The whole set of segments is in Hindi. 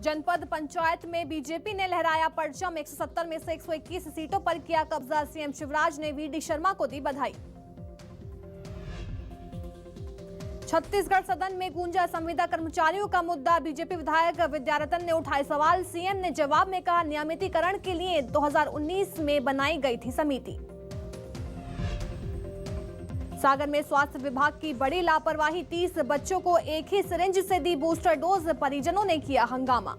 जनपद पंचायत में बीजेपी ने लहराया परचम। 170 में से 121 सीटों पर किया कब्जा। सीएम शिवराज ने वीडी शर्मा को दी बधाई। छत्तीसगढ़ सदन में गूंजा संविदा कर्मचारियों का मुद्दा। बीजेपी विधायक विद्यारतन ने उठाए सवाल। सीएम ने जवाब में कहा, नियमितीकरण के लिए 2019 में बनाई गई थी समिति। सागर में स्वास्थ्य विभाग की बड़ी लापरवाही। 30 बच्चों को एक ही सिरिंज से दी बूस्टर डोज। परिजनों ने किया हंगामा।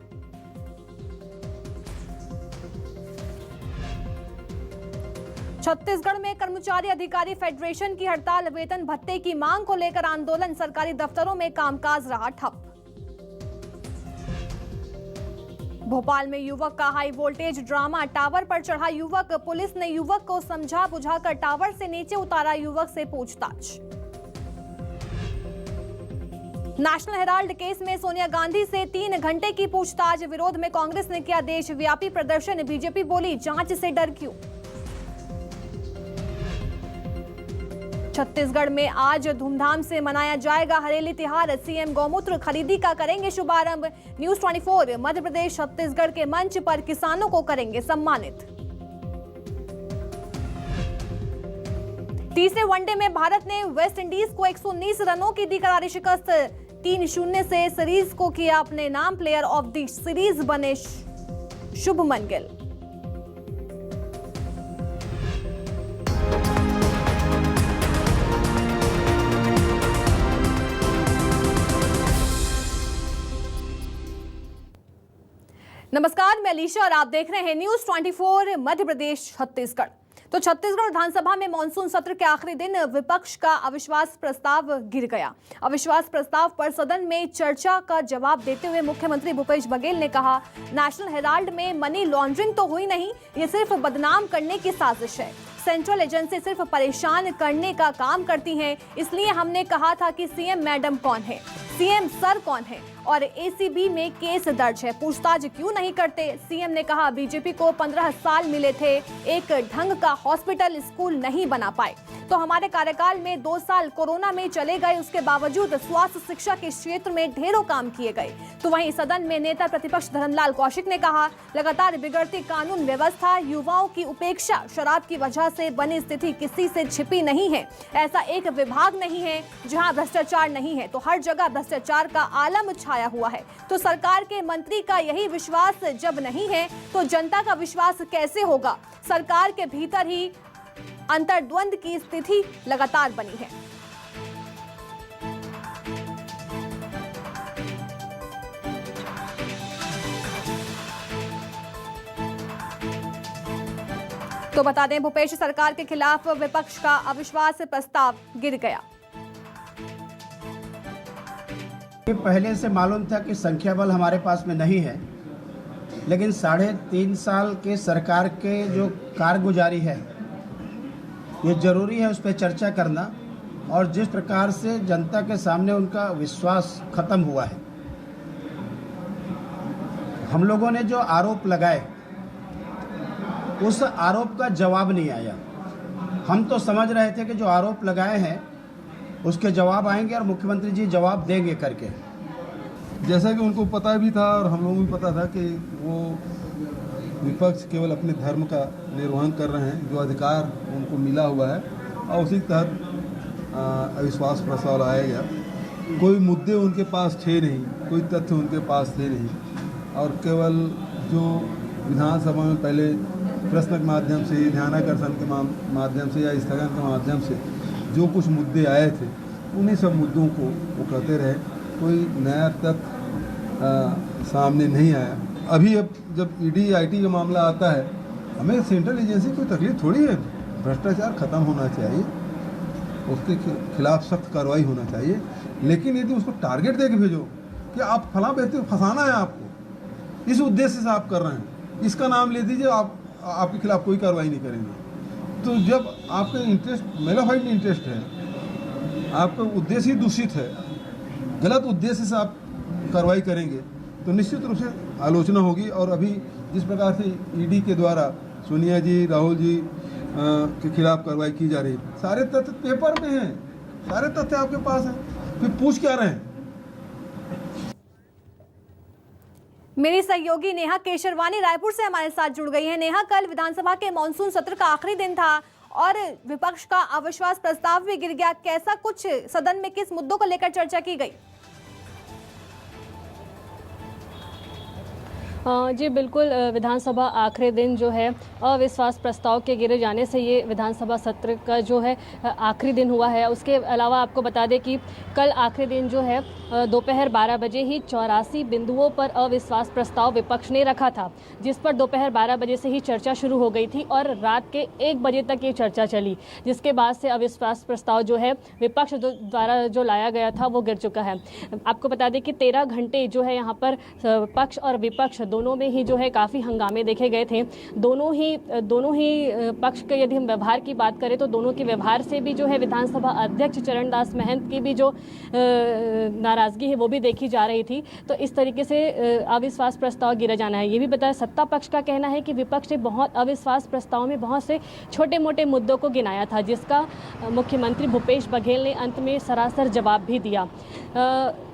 छत्तीसगढ़ में कर्मचारी अधिकारी फेडरेशन की हड़ताल। वेतन भत्ते की मांग को लेकर आंदोलन। सरकारी दफ्तरों में कामकाज रहा ठप। भोपाल में युवक का हाई वोल्टेज ड्रामा। टावर पर चढ़ा युवक। पुलिस ने युवक को समझा बुझाकर टावर से नीचे उतारा। युवक से पूछताछ। नेशनल हेराल्ड केस में सोनिया गांधी से 3 घंटे की पूछताछ। विरोध में कांग्रेस ने किया देशव्यापी प्रदर्शन। बीजेपी बोली, जांच से डर क्यों। छत्तीसगढ़ में आज धूमधाम से मनाया जाएगा हरेली तिहार। सीएम गौमूत्र खरीदी का करेंगे शुभारंभ। न्यूज 24 मध्य प्रदेश छत्तीसगढ़ के मंच पर किसानों को करेंगे सम्मानित। तीसरे वनडे में भारत ने वेस्ट इंडीज को 119 रनों की दी करारी शिकस्त। 3-0 से सीरीज को किया अपने नाम। प्लेयर ऑफ द सीरीज बने शुभमन गिल। नमस्कार, मैं अलीशा और आप देख रहे हैं न्यूज 24 मध्य प्रदेश छत्तीसगढ़। तो छत्तीसगढ़ विधानसभा में मानसून सत्र के आखिरी दिन विपक्ष का अविश्वास प्रस्ताव गिर गया। अविश्वास प्रस्ताव पर सदन में चर्चा का जवाब देते हुए मुख्यमंत्री भूपेश बघेल ने कहा, नेशनल हेराल्ड में मनी लॉन्ड्रिंग तो हुई नहीं, ये सिर्फ बदनाम करने की साजिश है। सेंट्रल एजेंसी सिर्फ परेशान करने का काम करती हैं। इसलिए हमने कहा था कि सीएम मैडम कौन है, सीएम सर कौन है और एसीबी में केस दर्ज है, पूछताछ क्यों नहीं करते। सीएम ने कहा, बीजेपी को 15 साल मिले थे, एक ढंग का हॉस्पिटल स्कूल नहीं बना पाए, तो हमारे कार्यकाल में 2 साल कोरोना में चले गए। उसके बावजूद स्वास्थ्य शिक्षा के क्षेत्र में ढेरों काम किए गए। तो वहीं सदन में नेता प्रतिपक्ष धर्मलाल कौशिक ने कहा, लगातार बिगड़ती कानून व्यवस्था, युवाओं की उपेक्षा, शराब की वजह से बनी स्थिति किसी से छिपी नहीं है। ऐसा एक विभाग नहीं है जहां भ्रष्टाचार नहीं है, तो हर जगह भ्रष्टाचार का आलम छाया हुआ है। तो सरकार के मंत्री का यही विश्वास जब नहीं है तो जनता का विश्वास कैसे होगा। सरकार के भीतर ही अंतर्द्वंद की स्थिति लगातार बनी है। तो बता दें, भूपेश सरकार के खिलाफ विपक्ष का अविश्वास प्रस्ताव गिर गया। पहले से मालूम था कि संख्या बल हमारे पास में नहीं है, लेकिन 3.5 साल के सरकार के जो कारगुजारी है, ये जरूरी है उस पर चर्चा करना। और जिस प्रकार से जनता के सामने उनका विश्वास खत्म हुआ है, हम लोगों ने जो आरोप लगाए उस आरोप का जवाब नहीं आया। हम तो समझ रहे थे कि जो आरोप लगाए हैं उसके जवाब आएंगे और मुख्यमंत्री जी जवाब देंगे करके। जैसा कि उनको पता भी था और हम लोगों को भी पता था कि वो विपक्ष केवल अपने धर्म का निर्वहन कर रहे हैं, जो अधिकार उनको मिला हुआ है, और उसी के तहत अविश्वास प्रस्ताव लाया गया। कोई मुद्दे उनके पास थे नहीं, कोई तथ्य उनके पास थे नहीं, और केवल जो विधानसभा में पहले प्रश्न के माध्यम से, ध्यानाकर्षण के माध्यम से या स्थगन के माध्यम से जो कुछ मुद्दे आए थे, उन्हीं सब मुद्दों को वो कहते रहे। कोई नया तथ्य सामने नहीं आया। अभी अब जब ईडी आईटी का मामला आता है, हमें सेंट्रल एजेंसी कोई तकलीफ थोड़ी है। भ्रष्टाचार खत्म होना चाहिए, उसके खिलाफ सख्त कार्रवाई होना चाहिए, लेकिन यदि उसको टारगेट दे के भेजो कि आप फलां व्यक्ति को फंसाना है, आपको इस उद्देश्य से आप कर रहे हैं, इसका नाम ले दीजिए, आपके खिलाफ कोई कार्रवाई नहीं करेंगे। तो जब आपका इंटरेस्ट मेलाफाइड इंटरेस्ट है, आपका उद्देश्य ही दूषित है, गलत उद्देश्य से आप कार्रवाई करेंगे तो निश्चित रूप से आलोचना होगी। और अभी जिस प्रकार से ईडी के द्वारा सोनिया जी, राहुल जी के खिलाफ कार्रवाई की जा रही है, सारे तथ्य पेपर में हैं, सारे तथ्य आपके पास हैं, फिर पूछ क्या रहे हैं। मेरी सहयोगी नेहा केशरवानी रायपुर से हमारे साथ जुड़ गई है। नेहा, कल विधानसभा के मॉनसून सत्र का आखिरी दिन था और विपक्ष का अविश्वास प्रस्ताव भी गिर गया। कैसा कुछ सदन में किस मुद्दों को लेकर चर्चा की गई? जी बिल्कुल, विधानसभा आखिरी दिन जो है अविश्वास प्रस्ताव के गिरे जाने से ये विधानसभा सत्र का जो है आखिरी दिन हुआ है। उसके अलावा आपको बता दें कि कल आखिरी दिन जो है दोपहर 12 बजे ही 84 बिंदुओं पर अविश्वास प्रस्ताव विपक्ष ने रखा था, जिस पर दोपहर 12 बजे से ही चर्चा शुरू हो गई थी और रात के 1 बजे तक ये चर्चा चली, जिसके बाद से अविश्वास प्रस्ताव जो है विपक्ष द्वारा जो लाया गया था वो गिर चुका है। आपको बता दें कि 13 घंटे जो है यहाँ पर पक्ष और विपक्ष दोनों में ही जो है काफ़ी हंगामे देखे गए थे। दोनों ही पक्ष के यदि हम व्यवहार की बात करें तो दोनों के व्यवहार से भी जो है विधानसभा अध्यक्ष चरणदास महंत की भी जो नाराज़गी है वो भी देखी जा रही थी। तो इस तरीके से अविश्वास प्रस्ताव गिरा जाना है। ये भी बताया, सत्ता पक्ष का कहना है कि विपक्ष ने बहुत अविश्वास प्रस्ताव में बहुत से छोटे मोटे मुद्दों को गिनाया था, जिसका मुख्यमंत्री भूपेश बघेल ने अंत में सरासर जवाब भी दिया।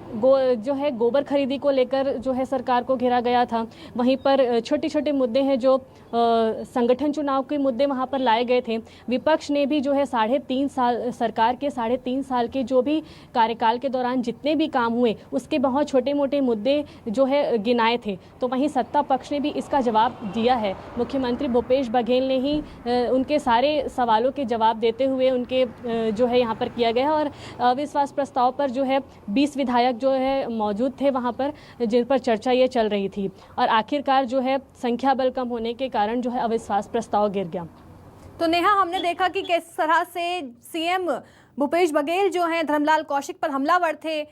जो है गोबर खरीदी को लेकर जो है सरकार को घेरा गया था। वहीं पर छोटे छोटे मुद्दे हैं जो संगठन चुनाव के मुद्दे वहां पर लाए गए थे। विपक्ष ने भी जो है 3.5 साल सरकार के 3.5 साल के जो भी कार्यकाल के दौरान जितने भी काम हुए उसके बहुत छोटे मोटे मुद्दे जो है गिनाए थे। तो वहीं सत्ता पक्ष ने भी इसका जवाब दिया है। मुख्यमंत्री भूपेश बघेल ने ही उनके सारे सवालों के जवाब देते हुए उनके जो है यहाँ पर किया गया। और अविश्वास प्रस्ताव पर जो है 20 विधायक जो है मौजूद थे वहां पर, जिन पर चर्चा ये चल रही थी और आखिरकार जो है संख्या बल कम होने के कारण जो है अविश्वास प्रस्ताव गिर गया। तो नेहा, हमने देखा कि किस तरह से सीएम भूपेश बघेल जो हैं धर्मलाल कौशिक पर हमलावर थे,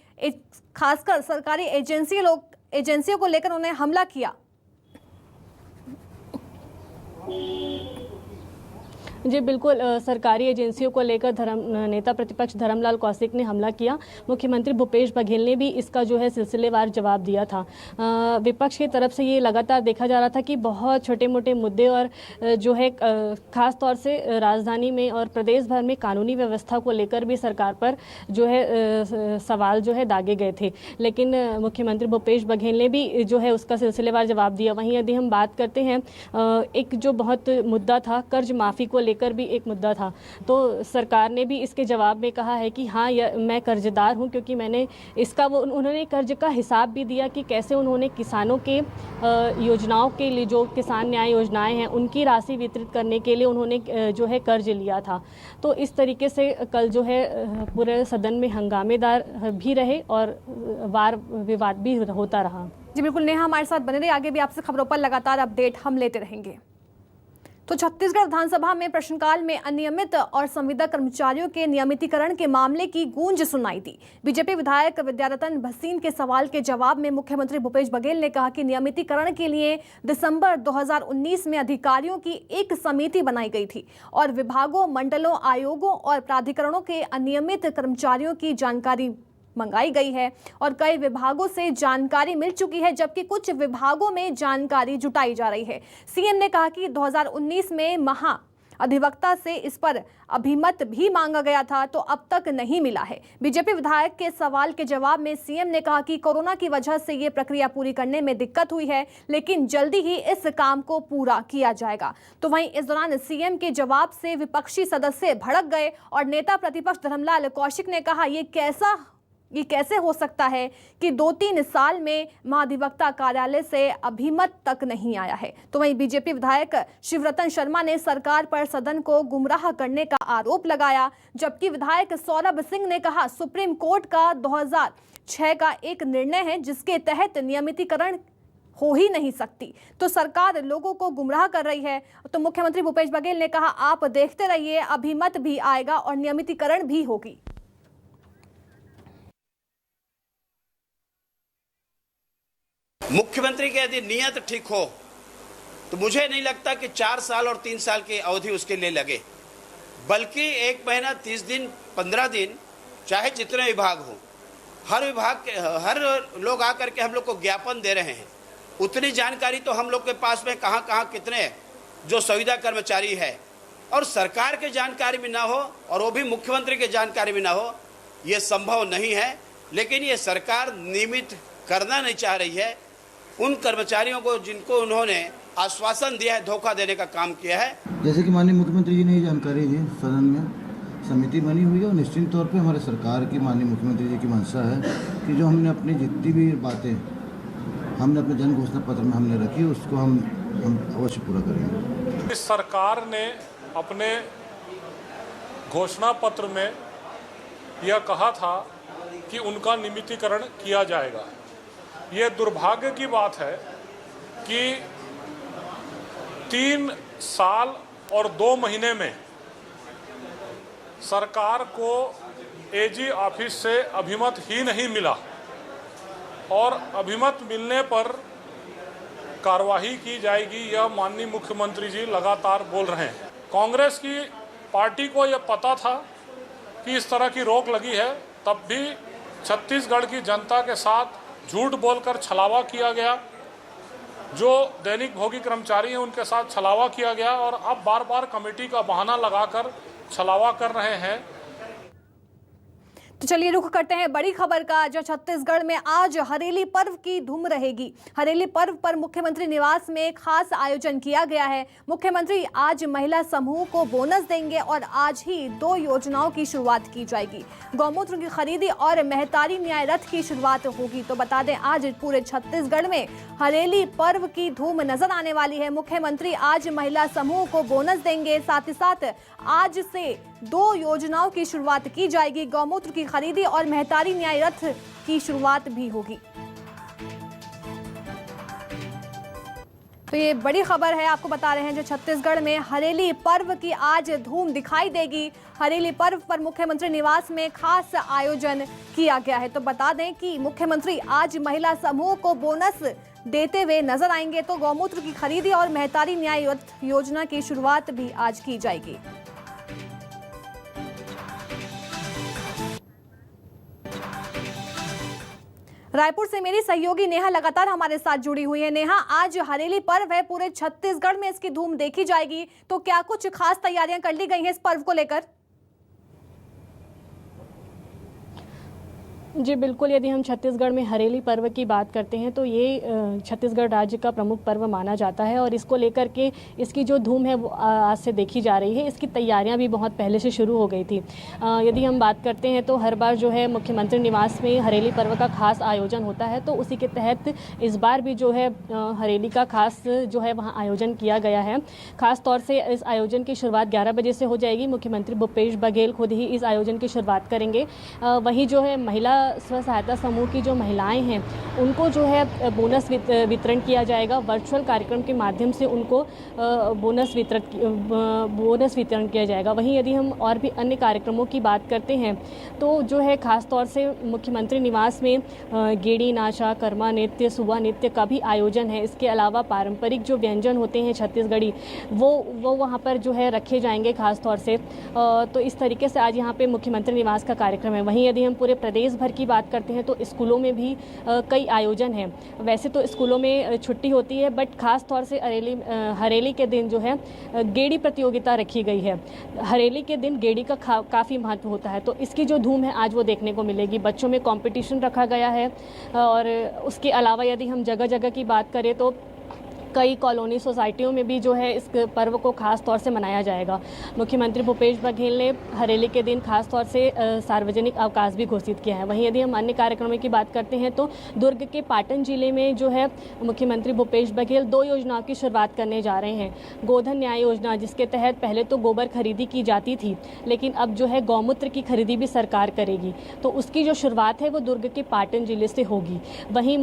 खासकर सरकारी एजेंसियों को लेकर उन्हें हमला किया। जी बिल्कुल, सरकारी एजेंसियों को लेकर नेता प्रतिपक्ष धर्मलाल कौशिक ने हमला किया। मुख्यमंत्री भूपेश बघेल ने भी इसका जो है सिलसिलेवार जवाब दिया था। विपक्ष की तरफ से ये लगातार देखा जा रहा था कि बहुत छोटे मोटे मुद्दे और जो है ख़ास तौर से राजधानी में और प्रदेश भर में कानूनी व्यवस्था को लेकर भी सरकार पर जो है सवाल जो है दागे गए थे, लेकिन मुख्यमंत्री भूपेश बघेल ने भी जो है उसका सिलसिलेवार जवाब दिया। वहीं यदि हम बात करते हैं, एक जो बहुत मुद्दा था कर्ज माफ़ी को कर भी एक मुद्दा था, तो सरकार ने भी इसके जवाब में कहा है कि हाँ मैं कर्जदार हूं, क्योंकि मैंने इसका उन्होंने कर्ज का हिसाब भी दिया कि कैसे उन्होंने किसानों के योजनाओं के लिए, जो किसान न्याय योजनाएं हैं उनकी राशि वितरित करने के लिए उन्होंने जो है कर्ज लिया था। तो इस तरीके से कल जो है पूरे सदन में हंगामेदार भी रहे और वार विवाद भी होता रहा। जी बिल्कुल नेहा, हमारे साथ बने रहिए, आगे भी आपसे खबरों पर लगातार अपडेट हम लेते रहेंगे। तो छत्तीसगढ़ विधानसभा में प्रश्नकाल में अनियमित और संविदा कर्मचारियों के नियमितीकरण के मामले की गूंज सुनाई दी। बीजेपी विधायक विद्यारतन भसीन के सवाल के जवाब में मुख्यमंत्री भूपेश बघेल ने कहा कि नियमितीकरण के लिए दिसंबर 2019 में अधिकारियों की एक समिति बनाई गई थी और विभागों, मंडलों, आयोगों और प्राधिकरणों के अनियमित कर्मचारियों की जानकारी मंगाई गई है और कई विभागों से जानकारी मिल चुकी है, जबकि कुछ विभागों में जानकारी जुटाई जा रही है। सीएम ने कहा कि 2019 में महा अधिवक्ता से इस पर अभिमत भी मांगा गया था, तो अब तक नहीं मिला है। बीजेपी विधायक के सवाल के जवाब में सीएम ने कहा कि कोरोना की वजह से ये प्रक्रिया पूरी करने में दिक्कत हुई है, लेकिन जल्दी ही इस काम को पूरा किया जाएगा। तो वहीं इस दौरान सीएम के जवाब से विपक्षी सदस्य भड़क गए और नेता प्रतिपक्ष धर्मलाल कौशिक ने कहा ये कैसे हो सकता है कि 2-3 साल में महाधिवक्ता कार्यालय से अभिमत तक नहीं आया है। तो वहीं बीजेपी विधायक शिवरतन शर्मा ने सरकार पर सदन को गुमराह करने का आरोप लगाया, जबकि विधायक सौरभ सिंह ने कहा सुप्रीम कोर्ट का 2006 का एक निर्णय है जिसके तहत नियमितीकरण हो ही नहीं सकती, तो सरकार लोगों को गुमराह कर रही है। तो मुख्यमंत्री भूपेश बघेल ने कहा आप देखते रहिए, अभिमत भी आएगा और नियमितीकरण भी होगी। मुख्यमंत्री की यदि नीयत ठीक हो तो मुझे नहीं लगता कि 4 साल और 3 साल की अवधि उसके लिए लगे, बल्कि 1 महीना 30 दिन 15 दिन, चाहे जितने विभाग हो, हर लोग आकर के हम लोग को ज्ञापन दे रहे हैं। उतनी जानकारी तो हम लोग के पास में कहाँ कितने जो संविदा कर्मचारी है और सरकार के जानकारी में ना हो और वो भी मुख्यमंत्री के जानकारी में ना हो, ये संभव नहीं है। लेकिन ये सरकार नियमित करना नहीं चाह रही है। उन कर्मचारियों को जिनको उन्होंने आश्वासन दिया है, धोखा देने का काम किया है। जैसे कि माननीय मुख्यमंत्री जी ने ये जानकारी दी, सदन में समिति बनी हुई है और निश्चित तौर पे हमारे सरकार की, माननीय मुख्यमंत्री जी की मंशा है कि जो हमने अपनी जितनी भी बातें हमने अपने जन घोषणा पत्र में हमने रखी, उसको हम अवश्य पूरा करेंगे। इस सरकार ने अपने घोषणा पत्र में यह कहा था कि उनका नियमितीकरण किया जाएगा। ये दुर्भाग्य की बात है कि 3 साल और 2 महीने में सरकार को एजी ऑफिस से अभिमत ही नहीं मिला और अभिमत मिलने पर कार्रवाई की जाएगी, यह माननीय मुख्यमंत्री जी लगातार बोल रहे हैं। कांग्रेस की पार्टी को यह पता था कि इस तरह की रोक लगी है, तब भी छत्तीसगढ़ की जनता के साथ झूठ बोलकर छलावा किया गया। जो दैनिक भोगी कर्मचारी हैं उनके साथ छलावा किया गया और अब बार बार कमेटी का बहाना लगाकर छलावा कर रहे हैं। तो चलिए रुख करते हैं बड़ी खबर का, जो छत्तीसगढ़ में आज हरेली पर्व की धूम रहेगी। हरेली पर्व पर मुख्यमंत्री निवास में खास आयोजन किया गया है। मुख्यमंत्री आज महिला समूह को बोनस देंगे और आज ही 2 योजनाओं की शुरुआत की जाएगी। गौमूत्र की खरीदी और महतारी न्याय रथ की शुरुआत होगी। तो बता दें, आज पूरे छत्तीसगढ़ में हरेली पर्व की धूम नजर आने वाली है। मुख्यमंत्री आज महिला समूह को बोनस देंगे, साथ ही साथ आज से 2 योजनाओं की शुरुआत की जाएगी। गौमूत्र की खरीदी और महतारी न्याय रथ की शुरुआत भी होगी। तो ये बड़ी खबर है, आपको बता रहे हैं, जो छत्तीसगढ़ में हरेली पर्व की आज धूम दिखाई देगी। हरेली पर्व पर मुख्यमंत्री निवास में खास आयोजन किया गया है। तो बता दें कि मुख्यमंत्री आज महिला समूह को बोनस देते हुए नजर आएंगे। तो गौमूत्र की खरीदी और महतारी न्याय रथ योजना की शुरुआत भी आज की जाएगी। रायपुर से मेरी सहयोगी नेहा लगातार हमारे साथ जुड़ी हुई है। नेहा, आज हरेली पर्व है, पूरे छत्तीसगढ़ में इसकी धूम देखी जाएगी, तो क्या कुछ खास तैयारियां कर ली गई हैं इस पर्व को लेकर? जी बिल्कुल, यदि हम छत्तीसगढ़ में हरेली पर्व की बात करते हैं तो ये छत्तीसगढ़ राज्य का प्रमुख पर्व माना जाता है और इसको लेकर के इसकी जो धूम है वो आज से देखी जा रही है। इसकी तैयारियां भी बहुत पहले से शुरू हो गई थी। यदि हम बात करते हैं तो हर बार जो है मुख्यमंत्री निवास में हरेली पर्व का खास आयोजन होता है, तो उसी के तहत इस बार भी जो है हरेली का खास जो है वहाँ आयोजन किया गया है। खास तौर से इस आयोजन की शुरुआत 11 बजे से हो जाएगी। मुख्यमंत्री भूपेश बघेल खुद ही इस आयोजन की शुरुआत करेंगे। वहीं जो है महिला स्व सहायता समूह की जो महिलाएं हैं उनको जो है बोनस वितरण किया जाएगा। वर्चुअल कार्यक्रम के माध्यम से उनको बोनस वितरण किया जाएगा। वहीं यदि हम और भी अन्य कार्यक्रमों की बात करते हैं तो जो है खास तौर से मुख्यमंत्री निवास में गेड़ी नाचा, कर्मा नृत्य, सुबह नृत्य का भी आयोजन है। इसके अलावा पारंपरिक जो व्यंजन होते हैं छत्तीसगढ़ी वो वहाँ पर जो है रखे जाएंगे खास तौर से। तो इस तरीके से आज यहाँ पे मुख्यमंत्री निवास का कार्यक्रम है। वहीं यदि हम पूरे प्रदेश भर की बात करते हैं तो स्कूलों में भी कई आयोजन हैं। वैसे तो स्कूलों में छुट्टी होती है, बट खास तौर से हरेली के दिन जो है गेड़ी प्रतियोगिता रखी गई है। हरेली के दिन गेड़ी का काफ़ी महत्व होता है, तो इसकी जो धूम है आज वो देखने को मिलेगी। बच्चों में कंपटीशन रखा गया है और उसके अलावा यदि हम जगह जगह की बात करें तो कई कॉलोनी सोसाइटियों में भी जो है इस पर्व को खास तौर से मनाया जाएगा। मुख्यमंत्री भूपेश बघेल ने हरेली के दिन खास तौर से सार्वजनिक अवकाश भी घोषित किया है। वहीं यदि हम अन्य कार्यक्रमों की बात करते हैं तो दुर्ग के पाटन जिले में जो है मुख्यमंत्री भूपेश बघेल 2 योजनाओं की शुरुआत करने जा रहे हैं। गोधन न्याय योजना, जिसके तहत पहले तो गोबर खरीदी की जाती थी, लेकिन अब जो है गौमूत्र की खरीदी भी सरकार करेगी, तो उसकी जो शुरुआत है वो दुर्ग के पाटन जिले से होगी। वहीं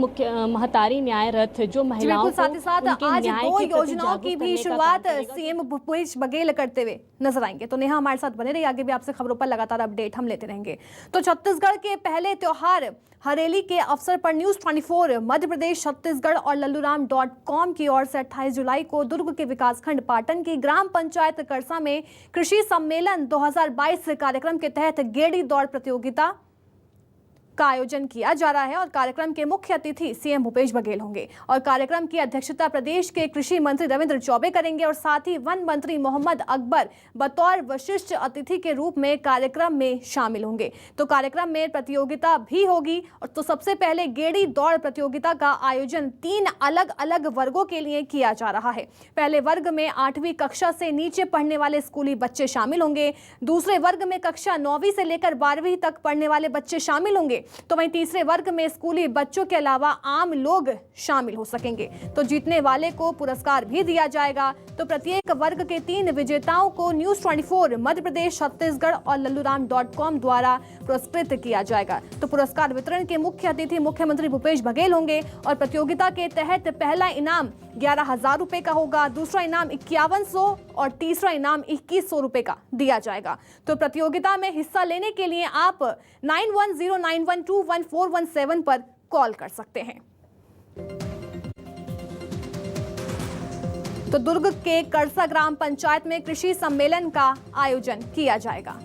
महतारी न्याय रथ जो महिलाओं को आज 2 योजनाओं की भी शुरुआत सीएम भूपेश बघेल करते हुए नजर आएंगे। तो नेहा हमारे साथ बने रहिए, आगे भी आपसे खबरों पर लगातार अपडेट हम लेते रहेंगे। तो छत्तीसगढ़ के पहले त्योहार हरेली के अवसर पर न्यूज़ 24 मध्य प्रदेश, छत्तीसगढ़ और लल्लूराम.com की ओर से 28 जुलाई को दुर्ग के विकासखंड पाटन की ग्राम पंचायत करसा में कृषि सम्मेलन 2022 कार्यक्रम के तहत गेड़ी दौड़ प्रतियोगिता का आयोजन किया जा रहा है और कार्यक्रम के मुख्य अतिथि सीएम भूपेश बघेल होंगे और कार्यक्रम की अध्यक्षता प्रदेश के कृषि मंत्री रविंद्र चौबे करेंगे और साथ ही वन मंत्री मोहम्मद अकबर बतौर विशिष्ट अतिथि के रूप में कार्यक्रम में शामिल होंगे। तो कार्यक्रम में प्रतियोगिता भी होगी और तो सबसे पहले गेड़ी दौड़ प्रतियोगिता का आयोजन 3 अलग अलग वर्गों के लिए किया जा रहा है। पहले वर्ग में 8वीं कक्षा से नीचे पढ़ने वाले स्कूली बच्चे शामिल होंगे, दूसरे वर्ग में कक्षा 9वीं से लेकर 12वीं तक पढ़ने वाले बच्चे शामिल होंगे, तो वहीं तीसरे वर्ग में स्कूली बच्चों के अलावा आम लोग शामिल हो सकेंगे। तो जीतने वाले को पुरस्कार भी दिया जाएगा। तो प्रत्येक वर्ग के 3 विजेताओं को न्यूज़ 24 मध्य प्रदेश, छत्तीसगढ़ और लल्लूराम.com द्वारा पुरस्कृत किया जाएगा। तो पुरस्कार वितरण के मुख्य अतिथि मुख्यमंत्री भूपेश बघेल होंगे और प्रतियोगिता के तहत पहला इनाम 11,000 रुपए का होगा, दूसरा इनाम 5100 और तीसरा इनाम 2100 रुपए का दिया जाएगा। तो प्रतियोगिता में हिस्सा लेने के लिए आप 9109121417 पर कॉल कर सकते हैं। तो दुर्ग के करसा ग्राम पंचायत में कृषि सम्मेलन का आयोजन किया जाएगा।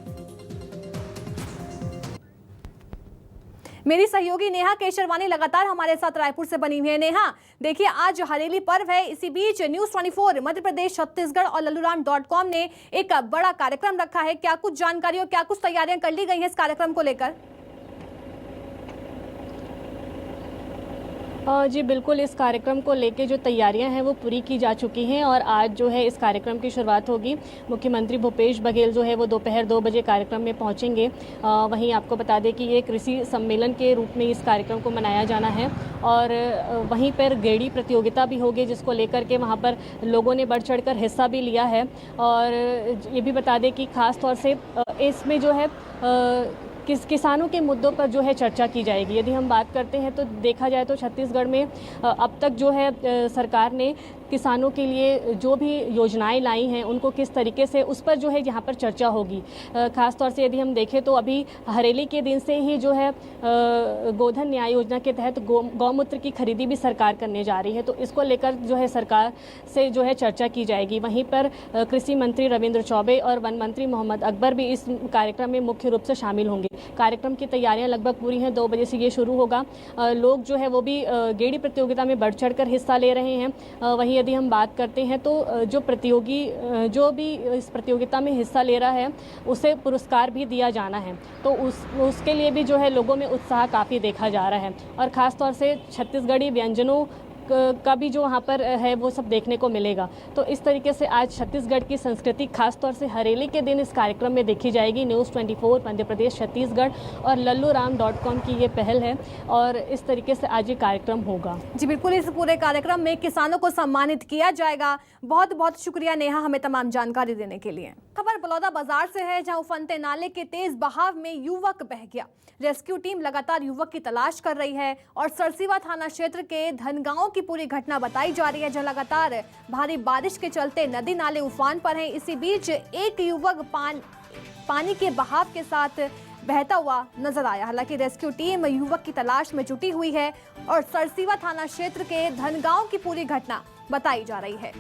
मेरी सहयोगी नेहा केशरवानी लगातार हमारे साथ रायपुर से बनी हुई है। नेहा, देखिए आज हरेली पर्व है, इसी बीच न्यूज़ 24 मध्य प्रदेश, छत्तीसगढ़ और लल्लूराम.com ने एक बड़ा कार्यक्रम रखा है। क्या कुछ जानकारी और क्या कुछ तैयारियां कर ली गई हैं इस कार्यक्रम को लेकर? जी बिल्कुल, इस कार्यक्रम को लेके जो तैयारियां हैं वो पूरी की जा चुकी हैं और आज जो है इस कार्यक्रम की शुरुआत होगी। मुख्यमंत्री भूपेश बघेल जो है वो दोपहर 2 बजे कार्यक्रम में पहुंचेंगे। वहीं आपको बता दें कि ये कृषि सम्मेलन के रूप में इस कार्यक्रम को मनाया जाना है और वहीं पर गेड़ी प्रतियोगिता भी होगी, जिसको लेकर के वहाँ पर लोगों ने बढ़ चढ़ कर हिस्सा भी लिया है। और ये भी बता दें कि ख़ास तौर से इसमें जो है किसानों के मुद्दों पर जो है चर्चा की जाएगी। यदि हम बात करते हैं तो देखा जाए तो छत्तीसगढ़ में अब तक जो है सरकार ने किसानों के लिए जो भी योजनाएं लाई हैं उनको किस तरीके से, उस पर जो है यहाँ पर चर्चा होगी। ख़ास तौर से यदि हम देखें तो अभी हरेली के दिन से ही जो है गोधन न्याय योजना के तहत गौमूत्र की खरीदी भी सरकार करने जा रही है, तो इसको लेकर जो है सरकार से जो है चर्चा की जाएगी। वहीं पर कृषि मंत्री रविंद्र चौबे और वन मंत्री मोहम्मद अकबर भी इस कार्यक्रम में मुख्य रूप से शामिल होंगे। कार्यक्रम की तैयारियां लगभग पूरी हैं, 2 बजे से ये शुरू होगा। लोग जो है वो भी गेड़ी प्रतियोगिता में बढ़ चढ़ कर हिस्सा ले रहे हैं। वहीं यदि हम बात करते हैं तो जो प्रतियोगी जो भी इस प्रतियोगिता में हिस्सा ले रहा है उसे पुरस्कार भी दिया जाना है, तो उसके लिए भी जो है लोगों में उत्साह काफ़ी देखा जा रहा है। और ख़ास तौर से छत्तीसगढ़ी व्यंजनों का भी जो वहाँ पर है वो सब देखने को मिलेगा। तो इस तरीके से आज छत्तीसगढ़ की संस्कृति खास तौर से हरेली के दिन इस कार्यक्रम में देखी जाएगी। न्यूज़ 24 मध्य प्रदेश, छत्तीसगढ़ और लल्लूराम.com की ये पहल है और इस तरीके से आज ये कार्यक्रम होगा। जी बिल्कुल, इस पूरे कार्यक्रम में किसानों को सम्मानित किया जाएगा। बहुत बहुत शुक्रिया नेहा हमें तमाम जानकारी देने के लिए। खबर बलौदा बाजार से है, जहां उफनते नाले के तेज बहाव में युवक बह गया। रेस्क्यू टीम लगातार युवक की तलाश कर रही है और सरसीवा थाना क्षेत्र के धनगांव की पूरी घटना बताई जा रही है, जहां लगातार भारी बारिश के चलते नदी नाले उफान पर हैं। इसी बीच एक युवक पानी के बहाव के साथ बहता हुआ नजर आया। हालांकि रेस्क्यू टीम युवक की तलाश में जुटी हुई है और सरसीवा थाना क्षेत्र के धनगांव की पूरी घटना बताई जा रही है।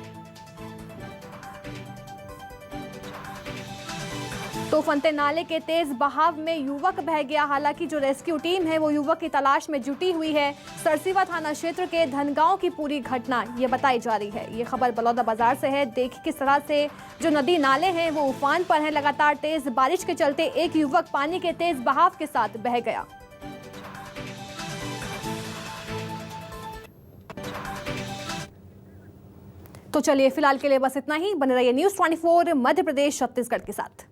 तो उफनते नाले के तेज बहाव में युवक बह गया। हालांकि जो रेस्क्यू टीम है वो युवक की तलाश में जुटी हुई है। सरसीवा थाना क्षेत्र के धनगांव की पूरी घटना ये बताई जा रही है। ये खबर बलौदा बाजार से है। देखिए किस तरह से जो नदी नाले हैं वो उफान पर हैं। लगातार तेज बारिश के चलते एक युवक पानी के तेज बहाव के साथ बह गया। तो चलिए फिलहाल के लिए बस इतना ही। बने रहिए न्यूज़ 24 मध्य प्रदेश छत्तीसगढ़ के साथ।